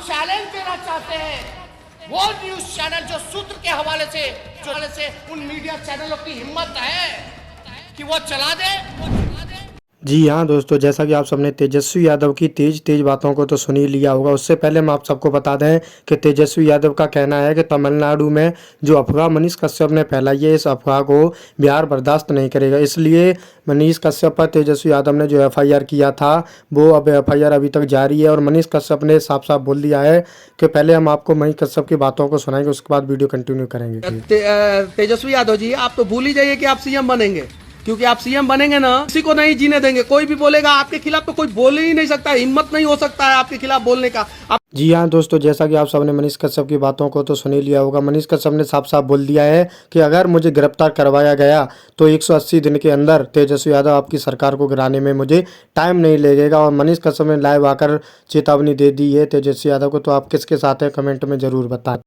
Challenge देना चाहते हैं वो न्यूज चैनल जो सूत्र के हवाले से उन मीडिया चैनलों की हिम्मत है कि वो चला दे। जी हाँ दोस्तों, जैसा कि आप सबने तेजस्वी यादव की तेज बातों को तो सुन ही लिया होगा। उससे पहले हम आप सबको बता दें कि तेजस्वी यादव का कहना है कि तमिलनाडु में जो अफवाह मनीष कश्यप ने फैलाई है, इस अफवाह को बिहार बर्दाश्त नहीं करेगा। इसलिए मनीष कश्यप पर तेजस्वी यादव ने जो एफआईआर किया था, वो अब एफआईआर अभी तक जारी है। और मनीष कश्यप ने साफ साफ बोल दिया है कि पहले हम आपको मनीष कश्यप की बातों को सुनाएंगे, उसके बाद वीडियो कंटिन्यू करेंगे। तेजस्वी यादव जी, आप तो भूल ही जाइए कि आप सीएम बनेंगे, क्योंकि आप सीएम बनेंगे ना, किसी को नहीं जीने देंगे। कोई भी बोलेगा आपके खिलाफ तो कोई बोल ही नहीं सकता, हिम्मत नहीं हो सकता है आपके खिलाफ बोलने का। जी हाँ दोस्तों, जैसा कि आप सबने मनीष कश्यप की बातों को तो सुन ही लिया होगा। मनीष कश्यप ने साफ साफ बोल दिया है कि अगर मुझे गिरफ्तार करवाया गया तो 180 दिन के अंदर तेजस्वी यादव आपकी सरकार को गिराने में मुझे टाइम नहीं लगेगा। और मनीष कश्यप ने लाइव आकर चेतावनी दे दी है तेजस्वी यादव को। तो आप किसके साथ हैं, कमेंट में ज़रूर बताएं।